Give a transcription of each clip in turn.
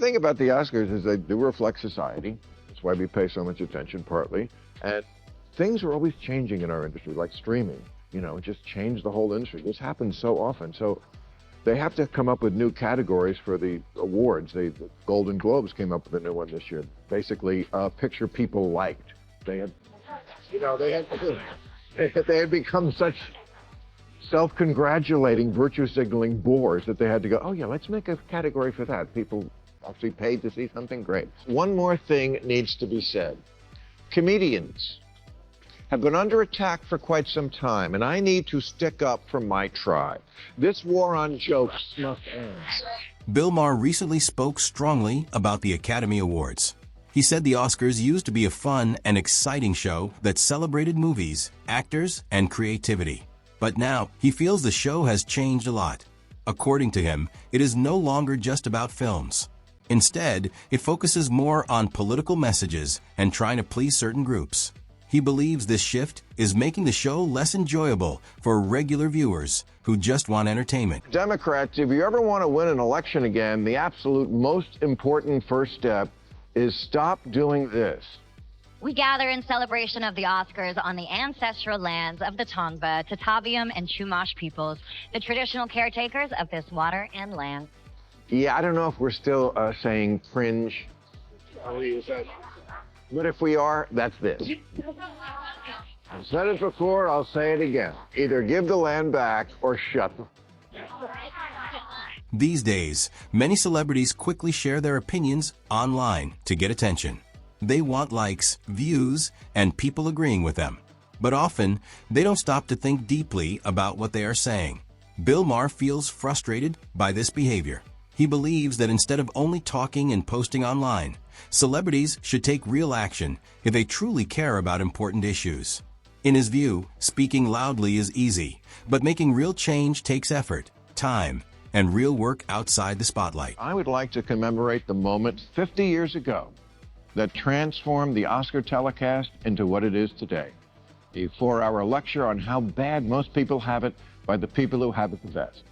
thing about the Oscars is they do reflect society. That's why we pay so much attention, partly. And things are always changing in our industry, like streaming. It just changed the whole industry. This happens so often. So they have to come up with new categories for the awards. The Golden Globes came up with a new one this year. Basically, picture people liked. They had, they had become such self-congratulating, virtue-signaling bores that they had to go, oh yeah, let's make a category for that. People actually paid to see something great. One more thing needs to be said. Comedians have been under attack for quite some time, and I need to stick up for my tribe. This war on jokes must end. Bill Maher recently spoke strongly about the Academy Awards. He said the Oscars used to be a fun and exciting show that celebrated movies, actors, and creativity. But now, he feels the show has changed a lot. According to him, it is no longer just about films. Instead, it focuses more on political messages and trying to please certain groups. He believes this shift is making the show less enjoyable for regular viewers who just want entertainment. Democrats, if you ever want to win an election again, the absolute most important first step is stop doing this. We gather in celebration of the Oscars on the ancestral lands of the Tongva, Tataviam, and Chumash peoples, the traditional caretakers of this water and land. Yeah, I don't know if we're still saying fringe. But if we are, that's this. I've said it before, I'll say it again. Either give the land back or shut them. These days, many celebrities quickly share their opinions online to get attention. They want likes, views, and people agreeing with them. But often, they don't stop to think deeply about what they are saying. Bill Maher feels frustrated by this behavior. He believes that instead of only talking and posting online, celebrities should take real action if they truly care about important issues. In his view, speaking loudly is easy, but making real change takes effort, time, and real work outside the spotlight. I would like to commemorate the moment 50 years ago that transformed the Oscar telecast into what it is today. A 4-hour lecture on how bad most people have it by the people who have it the best.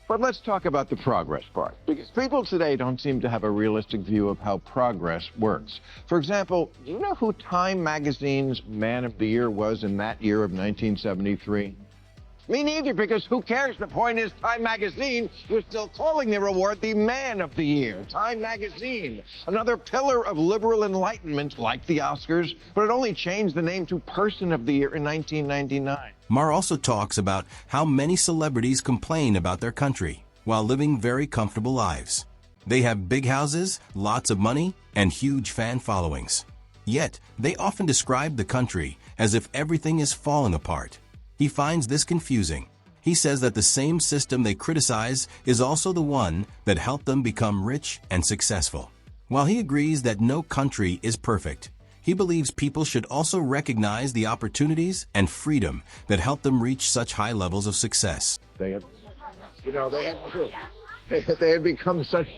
But let's talk about the progress part, because people today don't seem to have a realistic view of how progress works. For example, do you know who Time Magazine's Man of the Year was in that year of 1973? Me neither, because who cares? The point is, Time Magazine was still calling their award the Man of the Year. Time Magazine, another pillar of liberal enlightenment like the Oscars, but it only changed the name to Person of the Year in 1999. Maher also talks about how many celebrities complain about their country while living very comfortable lives. They have big houses, lots of money, and huge fan followings. Yet, they often describe the country as if everything is falling apart. He finds this confusing. He says that the same system they criticize is also the one that helped them become rich and successful. While he agrees that no country is perfect, he believes people should also recognize the opportunities and freedom that help them reach such high levels of success. They had become such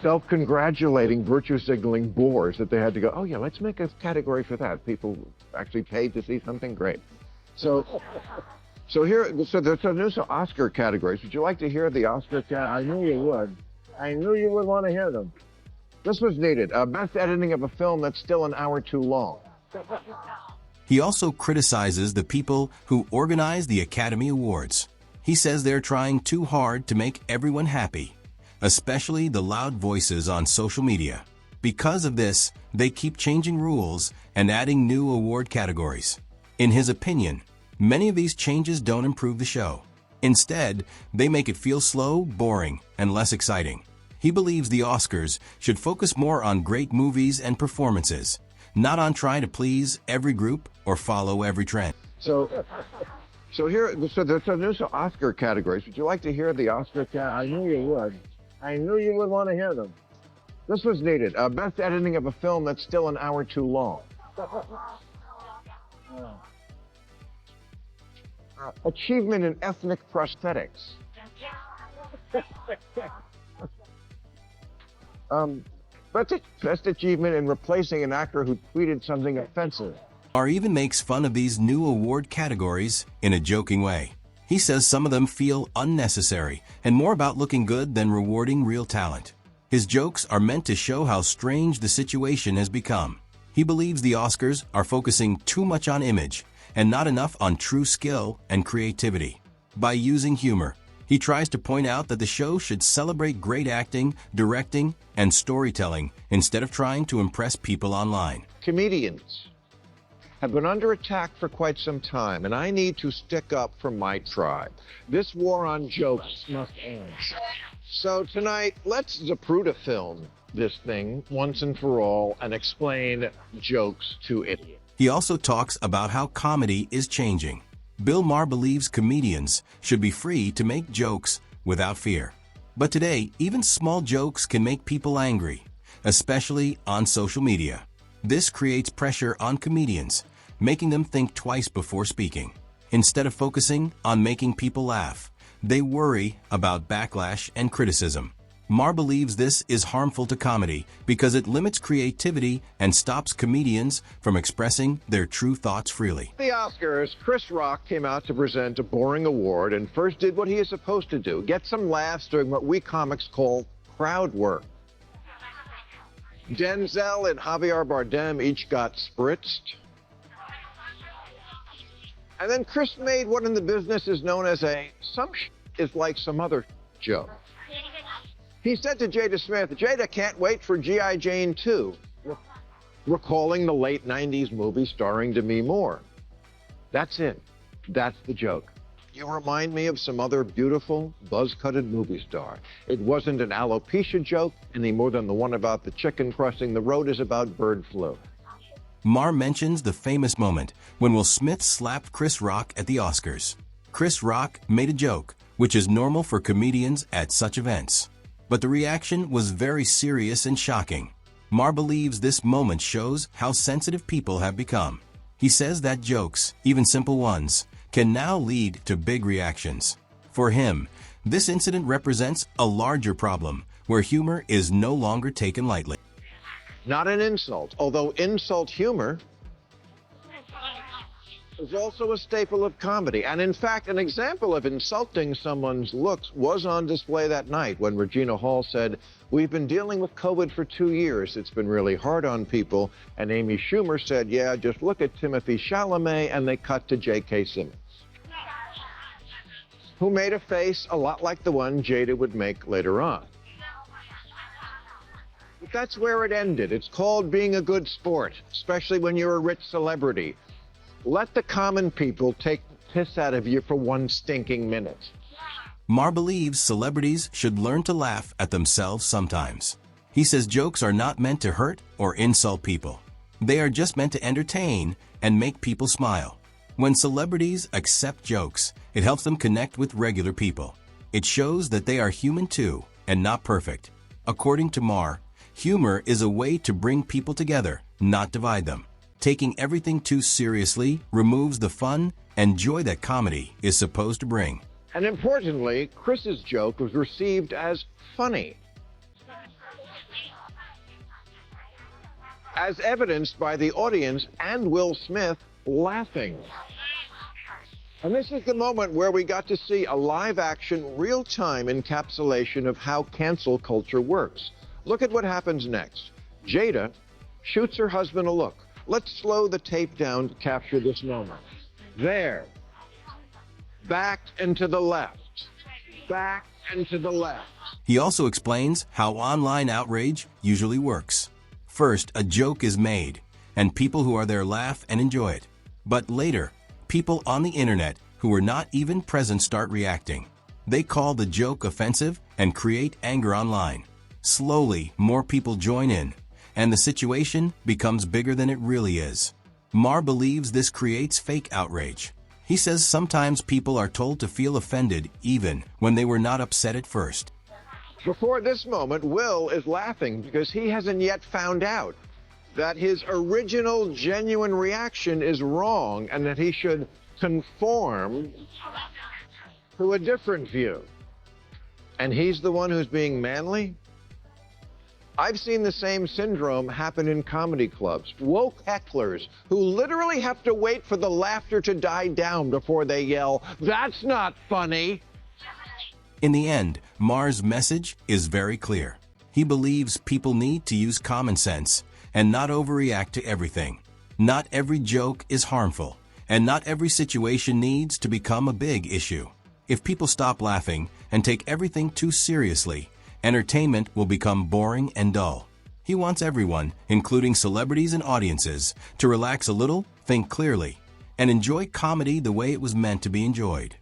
self-congratulating, virtue-signaling bores that they had to go, oh yeah, let's make a category for that. People actually paid to see something great. So there's new Oscar categories. Would you like to hear the Oscar I knew you would. I knew you would want to hear them. This was needed. Best editing of a film that's still an hour too long. He also criticizes the people who organize the Academy Awards. He says they're trying too hard to make everyone happy, especially the loud voices on social media. Because of this, they keep changing rules and adding new award categories. In his opinion, many of these changes don't improve the show. Instead, they make it feel slow, boring, and less exciting. He believes the Oscars should focus more on great movies and performances, not on trying to please every group or follow every trend. So there's new Oscar categories. Would you like to hear the Oscar I knew you would. I knew you would want to hear them. This was needed. Best editing of a film that's still an hour too long. Achievement in ethnic prosthetics. Best achievement in replacing an actor who tweeted something offensive. Maher even makes fun of these new award categories in a joking way. He says some of them feel unnecessary and more about looking good than rewarding real talent. His jokes are meant to show how strange the situation has become. He believes the Oscars are focusing too much on image and not enough on true skill and creativity. By using humor, he tries to point out that the show should celebrate great acting, directing, and storytelling instead of trying to impress people online. Comedians have been under attack for quite some time, and I need to stick up for my tribe. This war on jokes must end. So tonight, let's Zapruder film this thing once and for all and explain jokes to idiots. He also talks about how comedy is changing. Bill Maher believes comedians should be free to make jokes without fear. But today, even small jokes can make people angry, especially on social media. This creates pressure on comedians, making them think twice before speaking. Instead of focusing on making people laugh, they worry about backlash and criticism. Maher believes this is harmful to comedy because it limits creativity and stops comedians from expressing their true thoughts freely. The Oscars, Chris Rock came out to present a boring award and first did what he is supposed to do, get some laughs doing what we comics call crowd work. Denzel and Javier Bardem each got spritzed. And then Chris made what in the business is known as a some is like some other joke. He said to Jada Smith, Jada can't wait for G.I. Jane 2, recalling the late 90s movie starring Demi Moore. That's it. That's the joke. You remind me of some other beautiful, buzz-cutted movie star. It wasn't an alopecia joke any more than the one about the chicken crossing the road is about bird flu. Maher mentions the famous moment when Will Smith slapped Chris Rock at the Oscars. Chris Rock made a joke, which is normal for comedians at such events. But the reaction was very serious and shocking. Maher believes this moment shows how sensitive people have become. He says that jokes, even simple ones, can now lead to big reactions. For him, this incident represents a larger problem where humor is no longer taken lightly. Not an insult, although insult humor is also a staple of comedy. And in fact, an example of insulting someone's looks was on display that night when Regina Hall said, "We've been dealing with COVID for 2 years. It's been really hard on people." And Amy Schumer said, "Yeah, just look at Timothée Chalamet," and they cut to J.K. Simmons, who made a face a lot like the one Jada would make later on. But that's where it ended. It's called being a good sport, especially when you're a rich celebrity. Let the common people take the piss out of you for one stinking minute. Maher believes celebrities should learn to laugh at themselves sometimes. He says jokes are not meant to hurt or insult people. They are just meant to entertain and make people smile. When celebrities accept jokes, it helps them connect with regular people. It shows that they are human too and not perfect. According to Maher, humor is a way to bring people together, not divide them. Taking everything too seriously removes the fun and joy that comedy is supposed to bring. And importantly, Chris's joke was received as funny, as evidenced by the audience and Will Smith laughing. And this is the moment where we got to see a live-action, real-time encapsulation of how cancel culture works. Look at what happens next. Jada shoots her husband a look. Let's slow the tape down to capture this moment. There. Back and to the left. Back and to the left. He also explains how online outrage usually works. First, a joke is made, and people who are there laugh and enjoy it. But later, people on the internet who were not even present start reacting. They call the joke offensive and create anger online. Slowly, more people join in, and the situation becomes bigger than it really is. Maher believes this creates fake outrage. He says sometimes people are told to feel offended even when they were not upset at first. Before this moment, Will is laughing because he hasn't yet found out that his original genuine reaction is wrong and that he should conform to a different view. And he's the one who's being manly? I've seen the same syndrome happen in comedy clubs. Woke hecklers who literally have to wait for the laughter to die down before they yell, "That's not funny." In the end, Maher's message is very clear. He believes people need to use common sense and not overreact to everything. Not every joke is harmful, and not every situation needs to become a big issue. If people stop laughing and take everything too seriously, entertainment will become boring and dull. He wants everyone, including celebrities and audiences, to relax a little, think clearly, and enjoy comedy the way it was meant to be enjoyed.